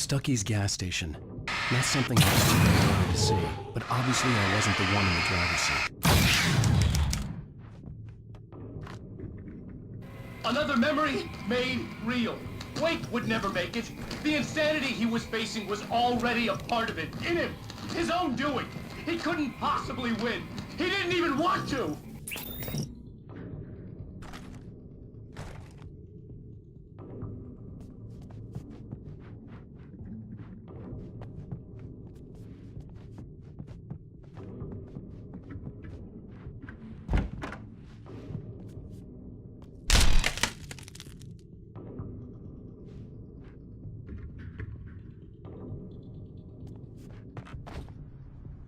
Stuckey's gas station. Not something I particularly wanted to see, but obviously I wasn't the one in the driver's seat. Another memory made real. Wake would never make it. The insanity he was facing was already a part of it, in him. His own doing. He couldn't possibly win. He didn't even want to.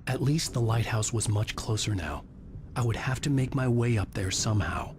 At least the lighthouse was much closer now. I would have to make my way up there somehow.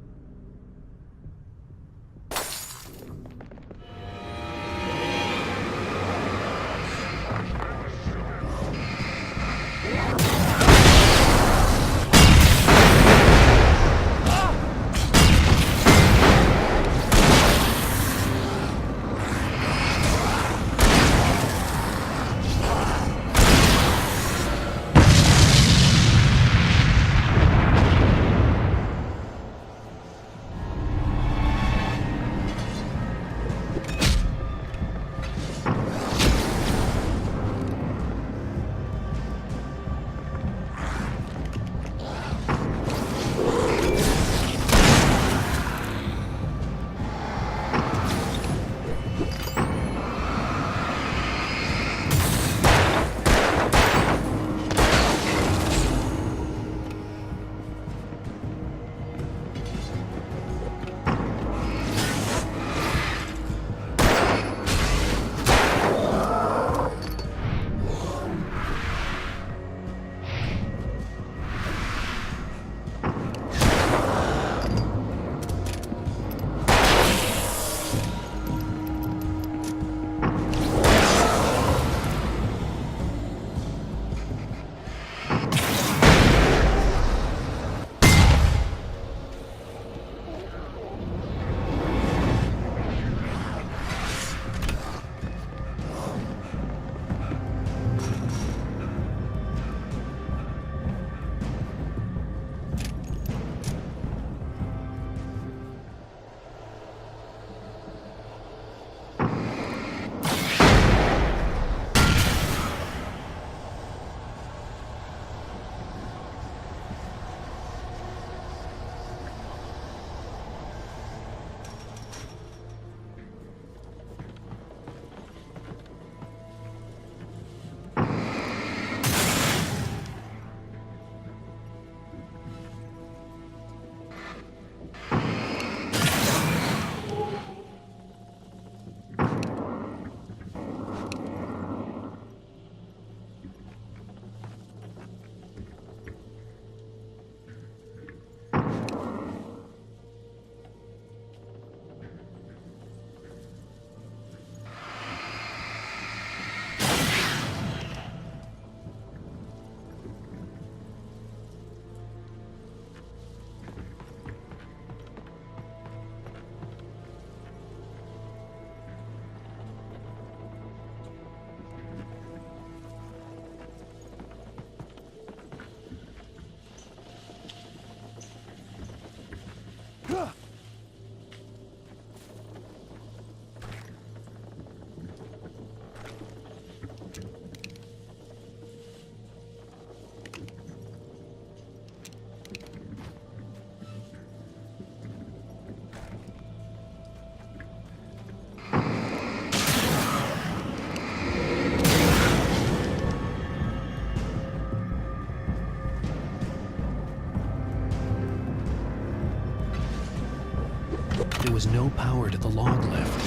There was no power to the log lift.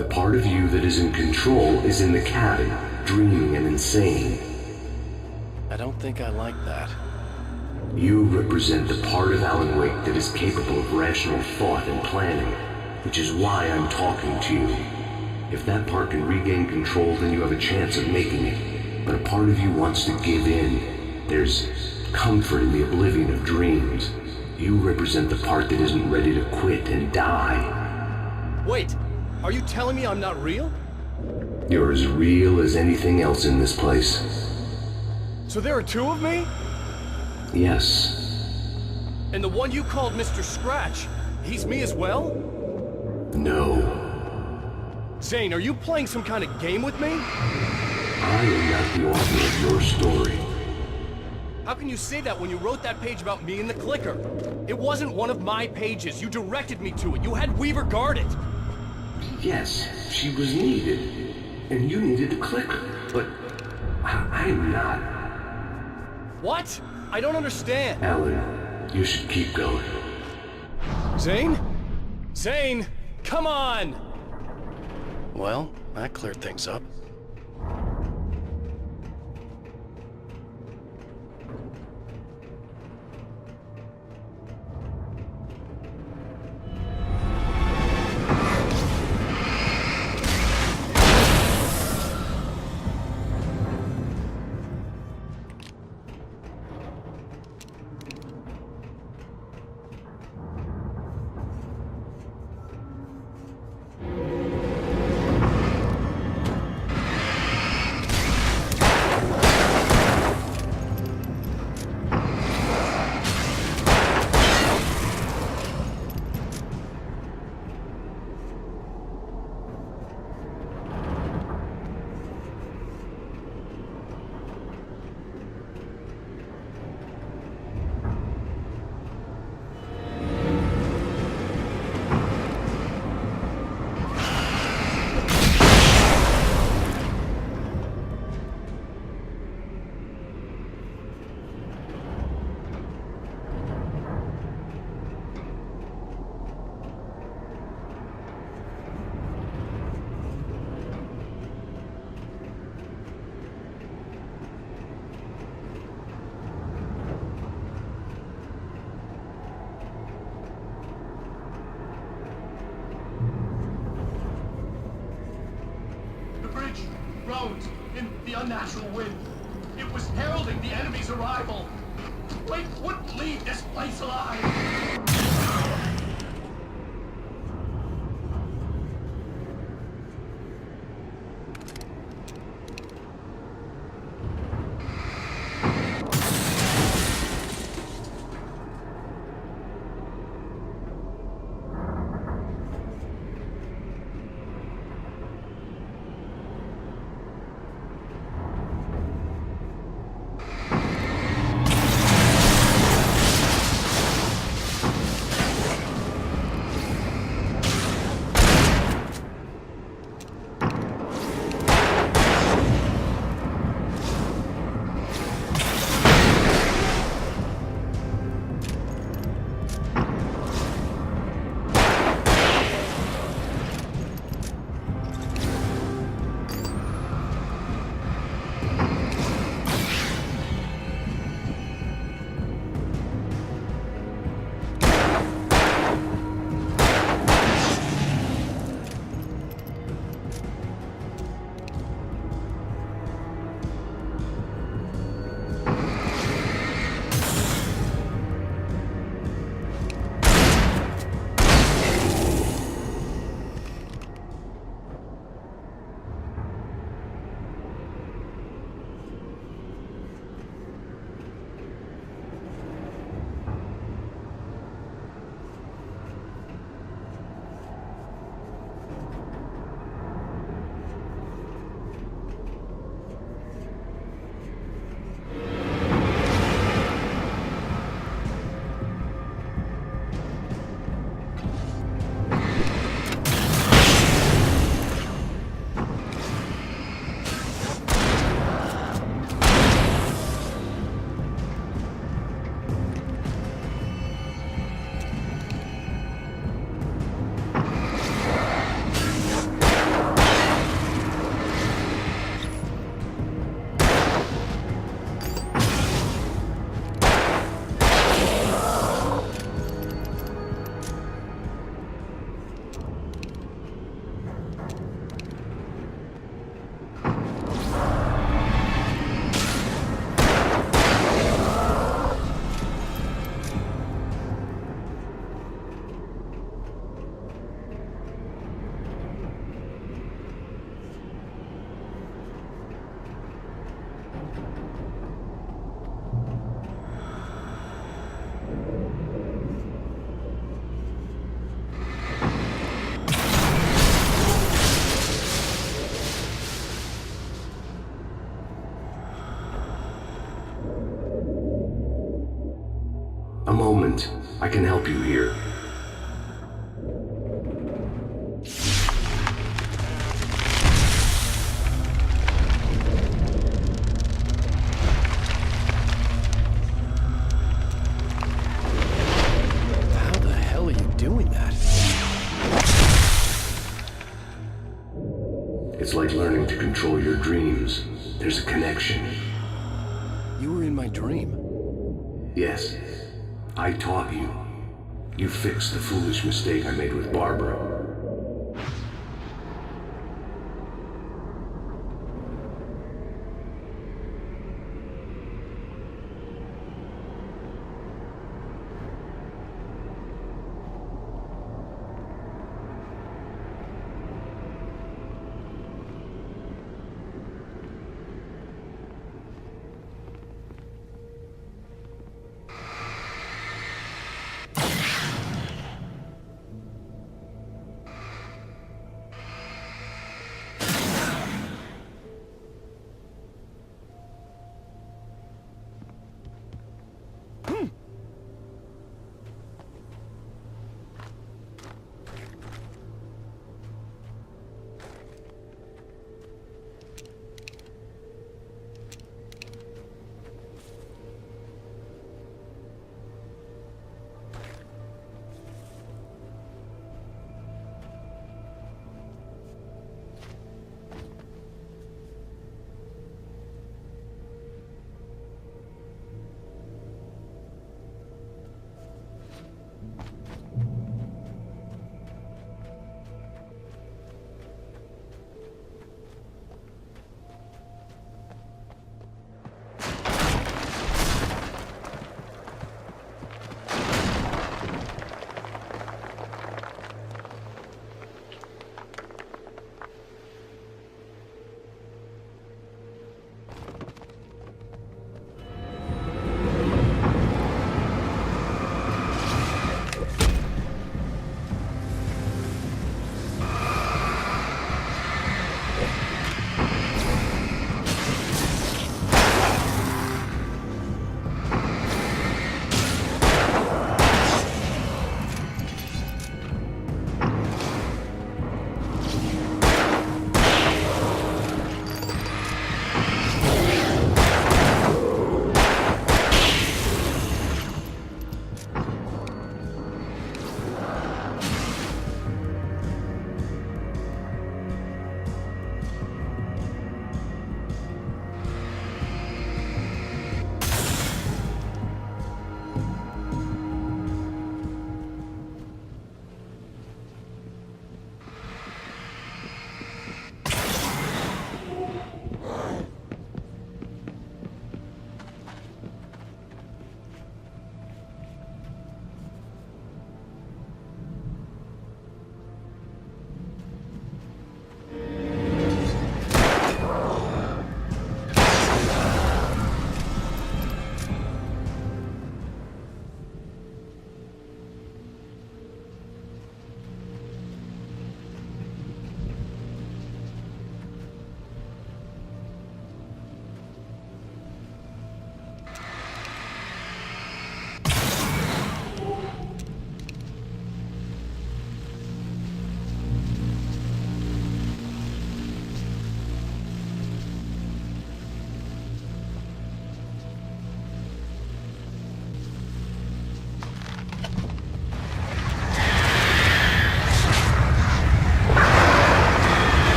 The part of you that is in control is in the cabin, dreaming and insane. I don't think I like that. You represent the part of Alan Wake that is capable of rational thought and planning, which is why I'm talking to you. If that part can regain control, then you have a chance of making it. But a part of you wants to give in. There's comfort in the oblivion of dreams. You represent the part that isn't ready to quit and die. Wait, are you telling me I'm not real? You're as real as anything else in this place. So there are two of me? Yes. And the one you called Mr. Scratch, he's me as well? No. Zane, are you playing some kind of game with me? I am not the author of your story. How can you say that when you wrote that page about me in the clicker? It wasn't one of my pages. You directed me to it. You had Weaver guard it. Yes, she was needed. And you needed the clicker. But I'm not. What? I don't understand. Alan, you should keep going. Zane? Zane, come on! Well, that cleared things up. Groans in the unnatural wind. It was heralding the enemy's arrival. Wake wouldn't leave this place alive. I can help you here. How the hell are you doing that? It's like learning to control your dreams. There's a connection. You were in my dream. Yes, I taught you. You fixed the foolish mistake I made with Barbara.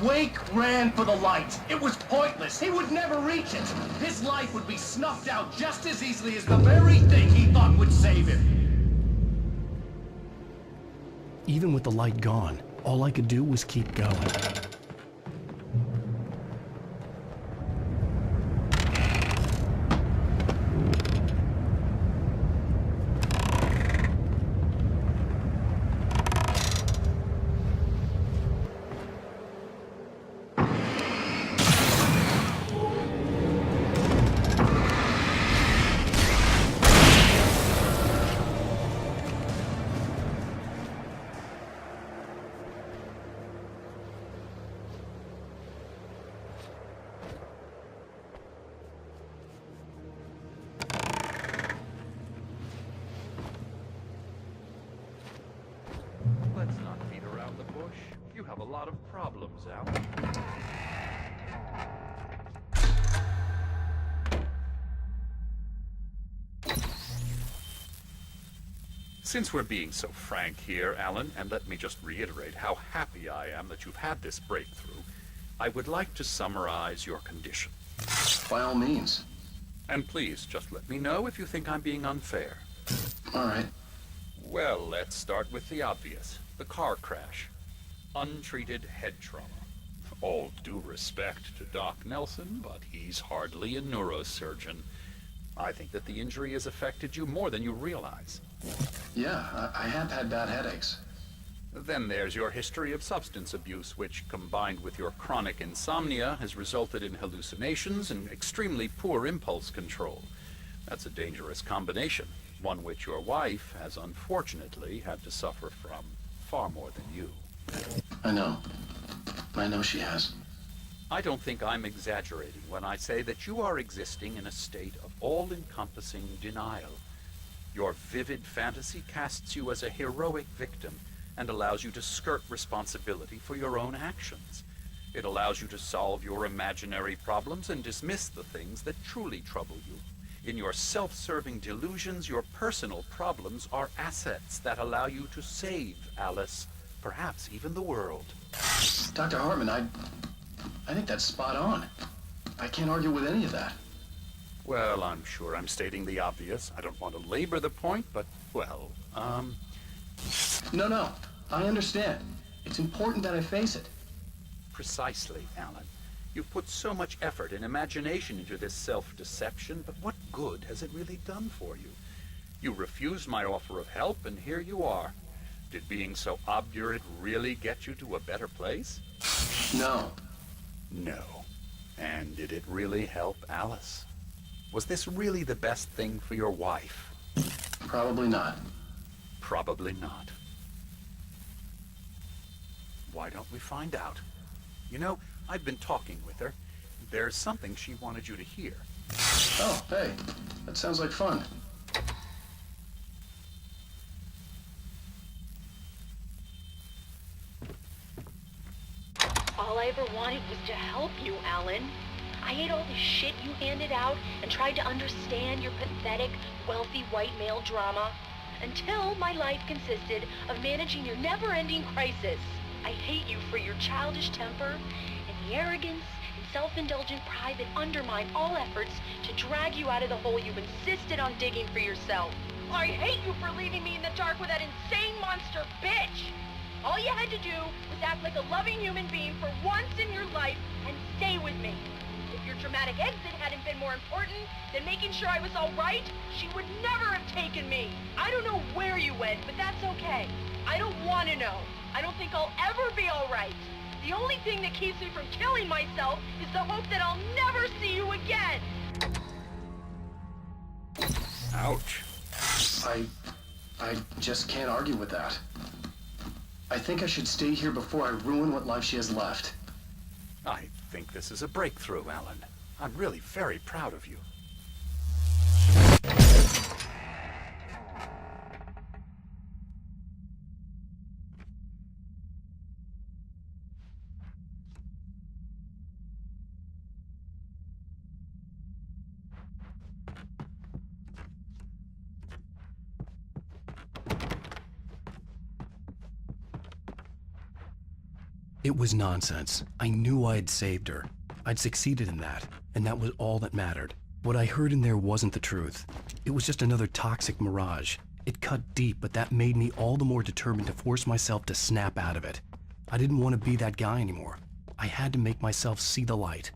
Wake ran for the light. It was pointless. He would never reach it. His life would be snuffed out just as easily as the very thing he thought would save him. Even with the light gone, all I could do was keep going. Let's not beat around the bush. You have a lot of problems, Alan. Since we're being so frank here, Alan, and let me just reiterate how happy I am that you've had this breakthrough, I would like to summarize your condition. By all means. And please, just let me know if you think I'm being unfair. All right. Well, let's start with the obvious. The car crash. Untreated head trauma. All due respect to Doc Nelson, but he's hardly a neurosurgeon. I think that the injury has affected you more than you realize. Yeah, I have had bad headaches. Then there's your history of substance abuse, which, combined with your chronic insomnia, has resulted in hallucinations and extremely poor impulse control. That's a dangerous combination, one which your wife has unfortunately had to suffer from far more than you. I know. I know she has. I don't think I'm exaggerating when I say that you are existing in a state of all-encompassing denial. Your vivid fantasy casts you as a heroic victim and allows you to skirt responsibility for your own actions. It allows you to solve your imaginary problems and dismiss the things that truly trouble you. In your self-serving delusions, your personal problems are assets that allow you to save Alice, perhaps even the world. Dr. Hartman, I think that's spot on. I can't argue with any of that. Well, I'm sure I'm stating the obvious. I don't want to labor the point, but, well, No, I understand. It's important that I face it. Precisely, Alan. You've put so much effort and imagination into this self-deception, but what good has it really done for you? You refused my offer of help, and here you are. Did being so obdurate really get you to a better place? No. No. And did it really help Alice? Was this really the best thing for your wife? Probably not. Probably not. Why don't we find out? You know, I've been talking with her. There's something she wanted you to hear. Oh, hey. That sounds like fun. All I ever wanted was to help you, Alan. I ate all the shit you handed out and tried to understand your pathetic, wealthy white male drama until my life consisted of managing your never-ending crisis. I hate you for your childish temper and the arrogance and self-indulgent pride that undermine all efforts to drag you out of the hole you insisted on digging for yourself. I hate you for leaving me in the dark with that insane monster bitch! All you had to do was act like a loving human being for once in your life and stay with me. If your dramatic exit hadn't been more important than making sure I was all right, she would never have taken me. I don't know where you went, but that's okay. I don't want to know. I don't think I'll ever be all right. The only thing that keeps me from killing myself is the hope that I'll never see you again. Ouch. I just can't argue with that. I think I should stay here before I ruin what life she has left. I think this is a breakthrough, Alan. I'm really very proud of you. It was nonsense. I knew I had saved her. I'd succeeded in that, and that was all that mattered. What I heard in there wasn't the truth. It was just another toxic mirage. It cut deep, but that made me all the more determined to force myself to snap out of it. I didn't want to be that guy anymore. I had to make myself see the light.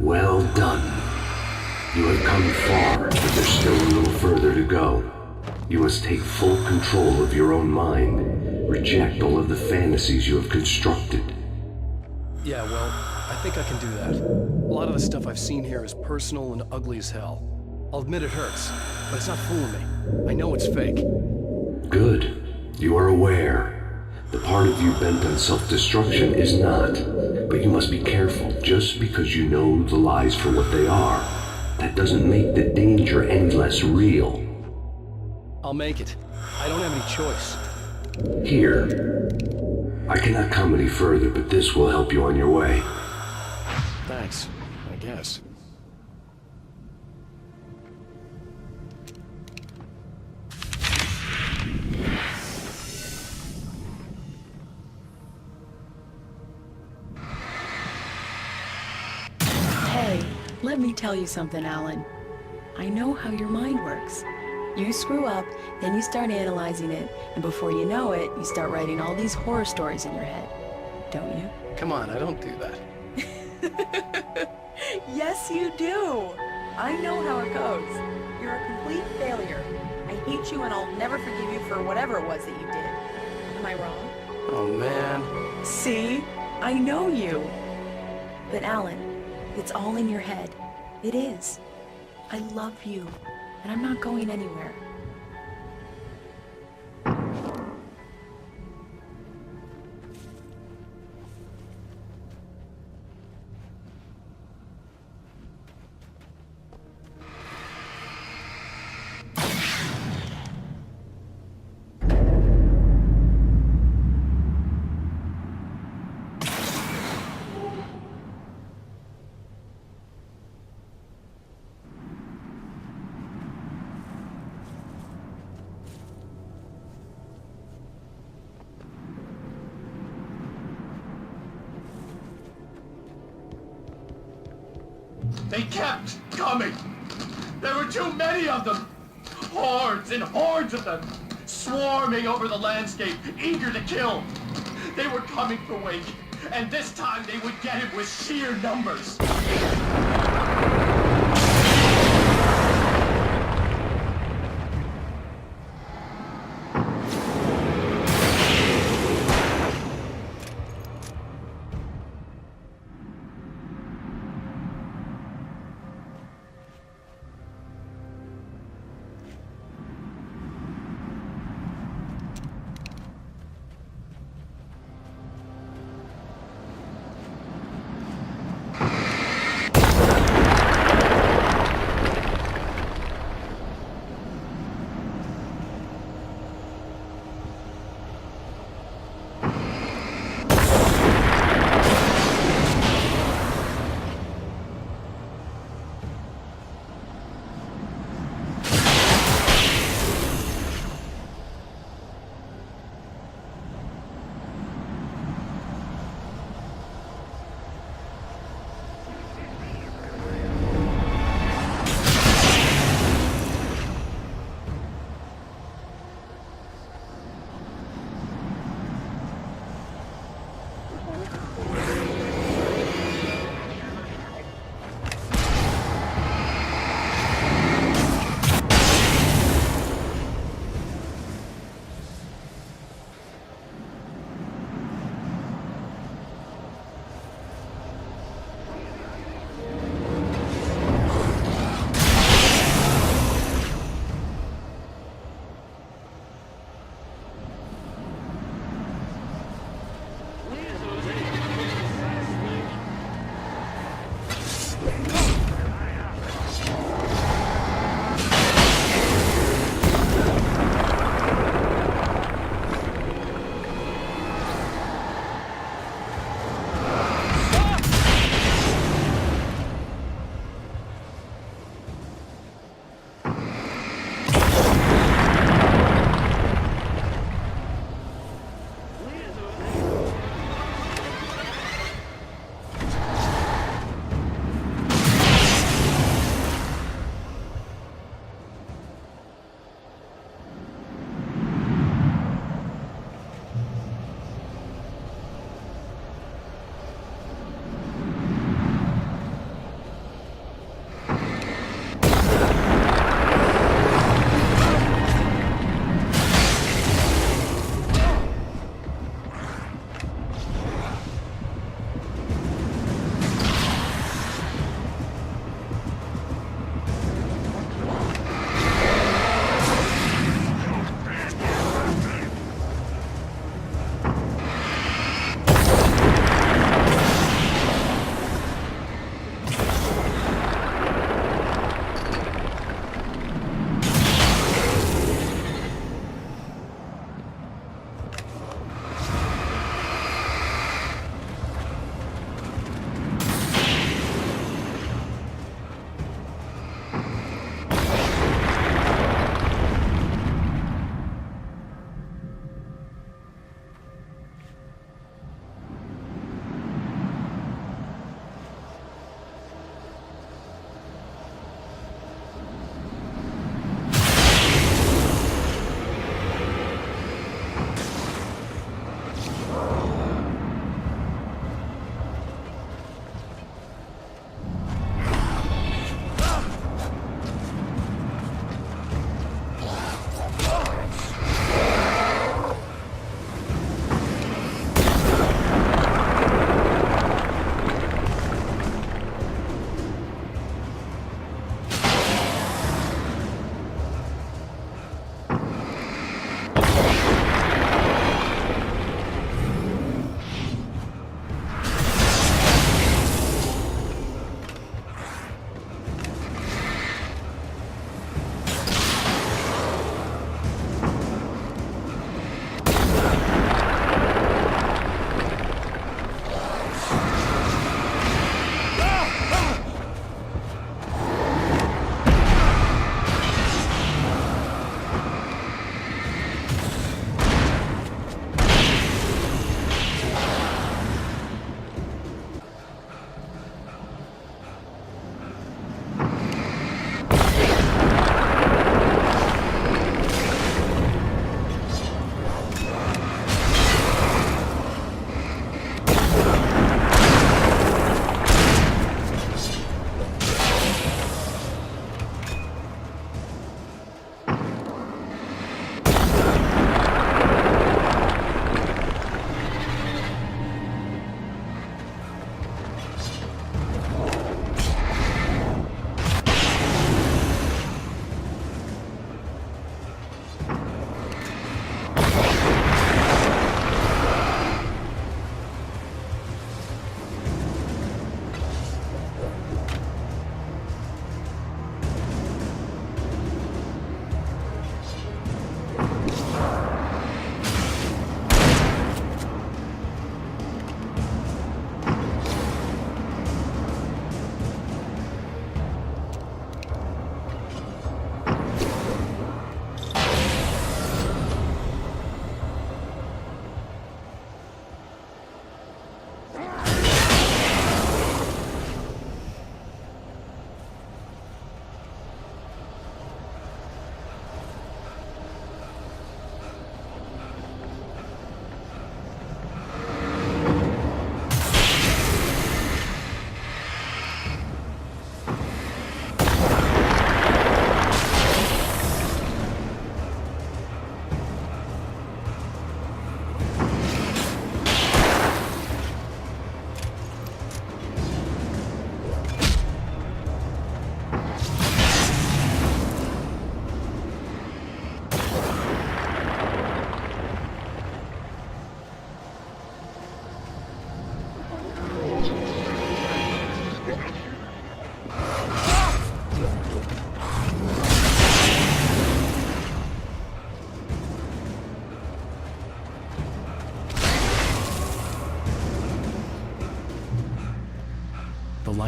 Well done. You have come far, but there's still a little further to go. You must take full control of your own mind. Reject all of the fantasies you have constructed. Yeah, well, I think I can do that. A lot of the stuff I've seen here is personal and ugly as hell. I'll admit it hurts, but it's not fooling me. I know it's fake. Good. You are aware. The part of you bent on self-destruction is not. But you must be careful. Just because you know the lies for what they are, that doesn't make the danger any less real. I'll make it. I don't have any choice. Here. I cannot come any further, but this will help you on your way. Thanks, I guess. Hey, let me tell you something, Alan. I know how your mind works. You screw up, then you start analyzing it, and before you know it, you start writing all these horror stories in your head. Don't you? Come on, I don't do that. Yes, you do. I know how it goes. You're a complete failure. I hate you and I'll never forgive you for whatever it was that you did. Am I wrong? Oh, man. See? I know you. But Alan, it's all in your head. It is. I love you, and I'm not going anywhere. They kept coming. There were too many of them. Hordes and hordes of them, swarming over the landscape, eager to kill. They were coming for Wake, and this time they would get him with sheer numbers.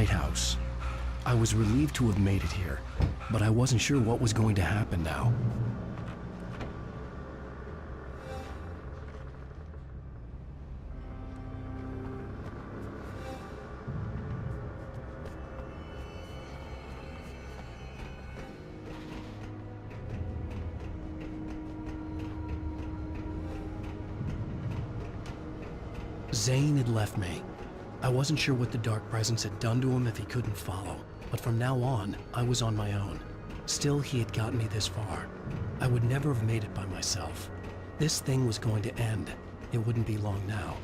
lighthouse. I was relieved to have made it here, but I wasn't sure what was going to happen now. Zane had left me. I wasn't sure what the Dark Presence had done to him if he couldn't follow, but from now on, I was on my own. Still, he had gotten me this far. I would never have made it by myself. This thing was going to end. It wouldn't be long now.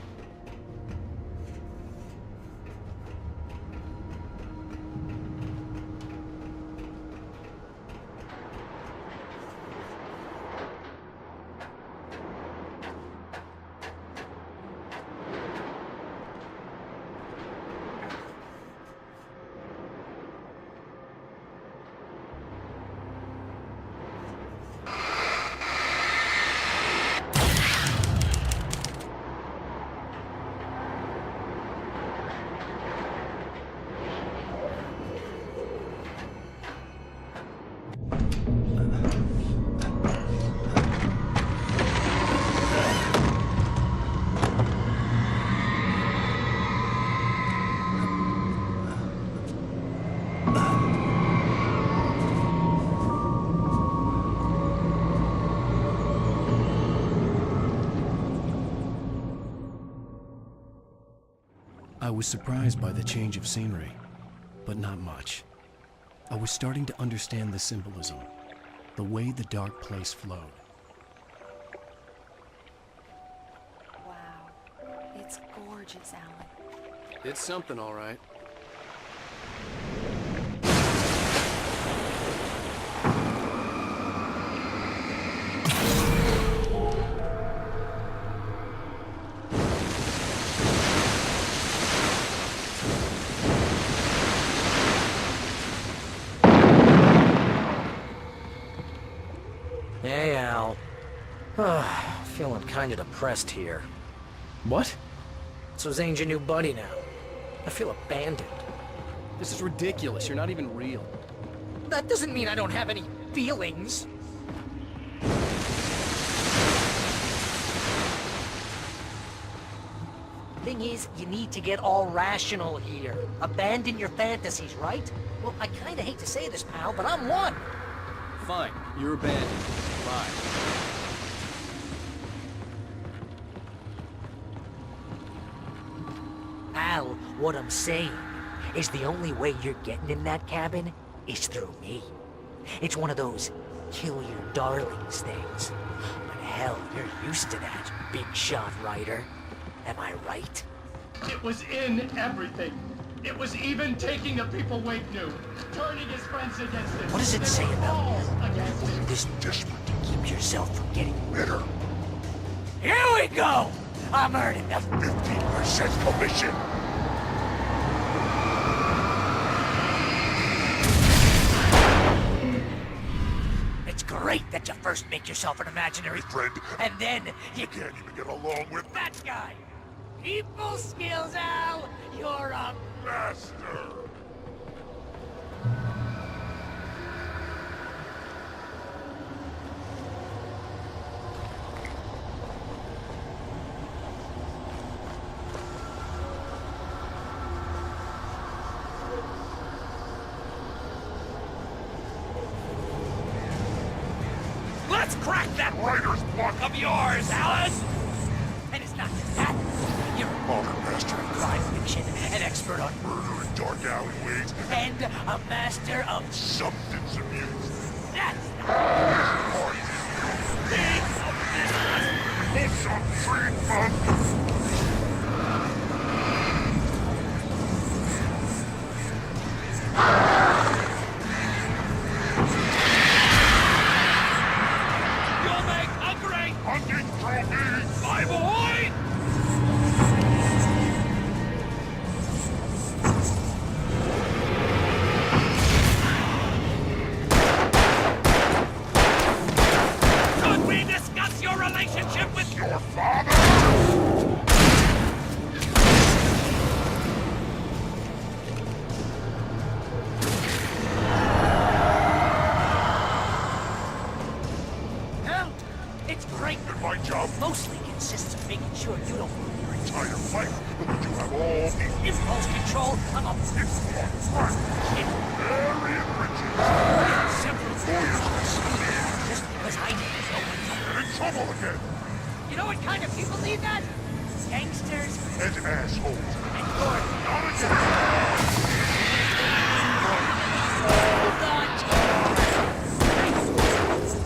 I was surprised by the change of scenery, but not much. I was starting to understand the symbolism, the way the dark place flowed. Wow, it's gorgeous, Alan. It's something, all right. Hey, Al. Feeling kinda depressed here. What? So Zane's your new buddy now. I feel abandoned. This is ridiculous. You're not even real. That doesn't mean I don't have any feelings. Thing is, you need to get all rational here. Abandon your fantasies, right? Well, I kinda hate to say this, pal, but I'm one. Fine. You're abandoned. Bye. Al, what I'm saying is the only way you're getting in that cabin is through me. It's one of those kill your darlings things. But hell, you're used to that, big shot writer. Am I right? It was in everything. It was even taking the people Wade knew, turning his friends against him. What does it They say were about all you? against him. This desperate to keep yourself from getting bitter. Here we go! I'm earning the 15% commission. It's great that you first make yourself an imaginary friend, and then you can't even get along with that guy. People skills, Al! You're a master! Let's crack that writer's block of yours, Alice! And it's not just that. You're a modern master of crime fiction, an expert on murder in dark alleyways, and a master of substance abuse. That's not it's a treatment! You'll make a great hunting trophy, my boy! Could we discuss your relationship with your father? my job Mostly consists of making sure you don't ruin your entire life, but that you have all the impulse control. I'm a it's fun, very enriching. simple. Just because I didn't know what Get in trouble again, You know what kind of people need that? Gangsters and assholes. and Gordon. Not again. Hold on.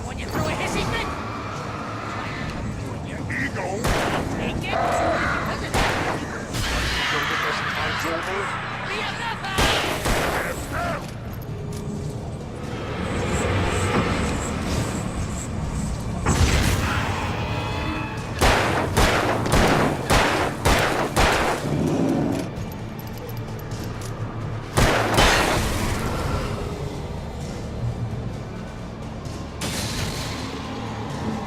When you throw a hissy fit, you and your Ego. take it. Because of that, Know the best time's over. we have nothing.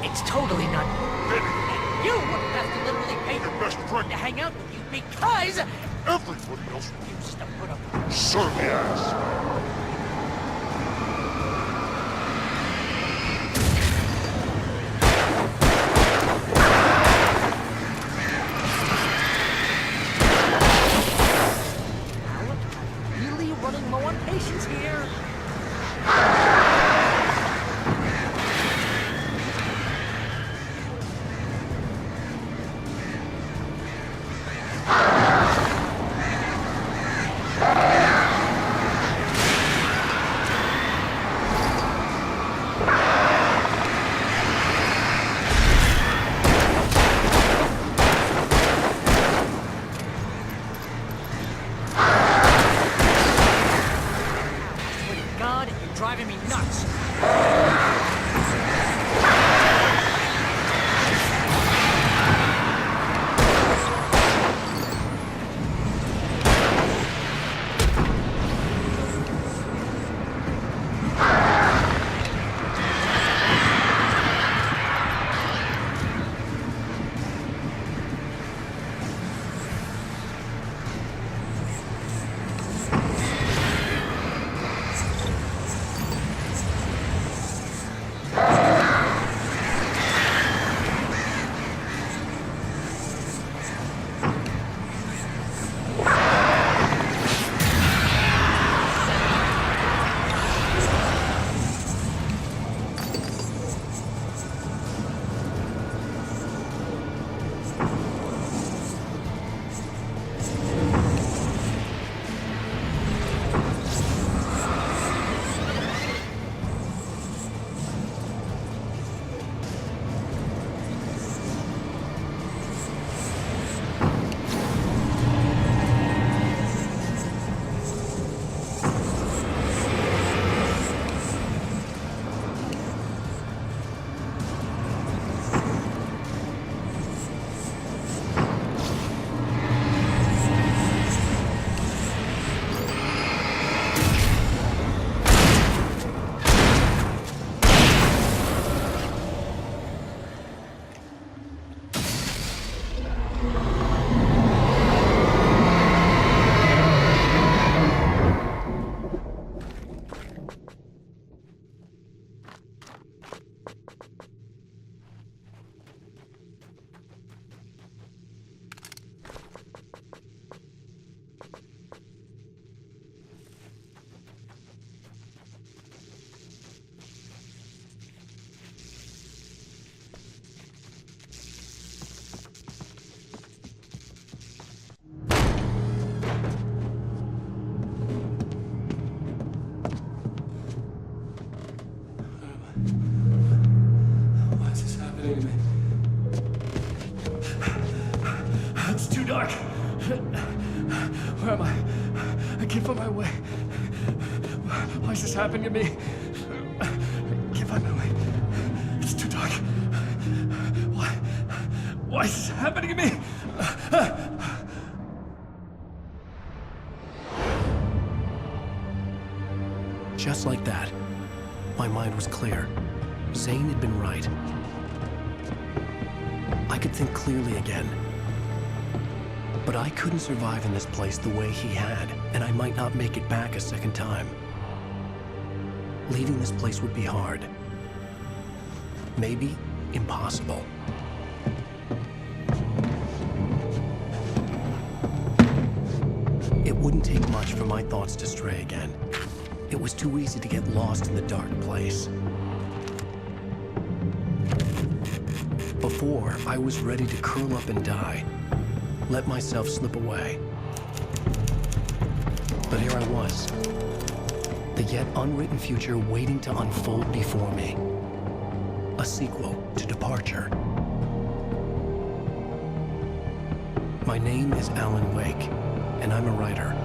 It's totally not. And you have to literally pay Your best friend. to hang out with you because Everybody else used to put up. serve the ass. Really running low on patience here. Swear to God, you're driving me nuts. Why is this happening to me? It's too dark. Where am I? I can't find my way. Why is this happening to me? I can't find my way. It's too dark. Why is this happening to me? Just like that, my mind was clear. Zane had been right. I could think clearly again. But I couldn't survive in this place the way he had, and I might not make it back a second time. Leaving this place would be hard. Maybe impossible. wouldn't take much for my thoughts to stray again. It was too easy to get lost in the dark place. Before, I was ready to curl up and die, let myself slip away. But here I was, the yet unwritten future waiting to unfold before me. A sequel to Departure. My name is Alan Wake, and I'm a writer.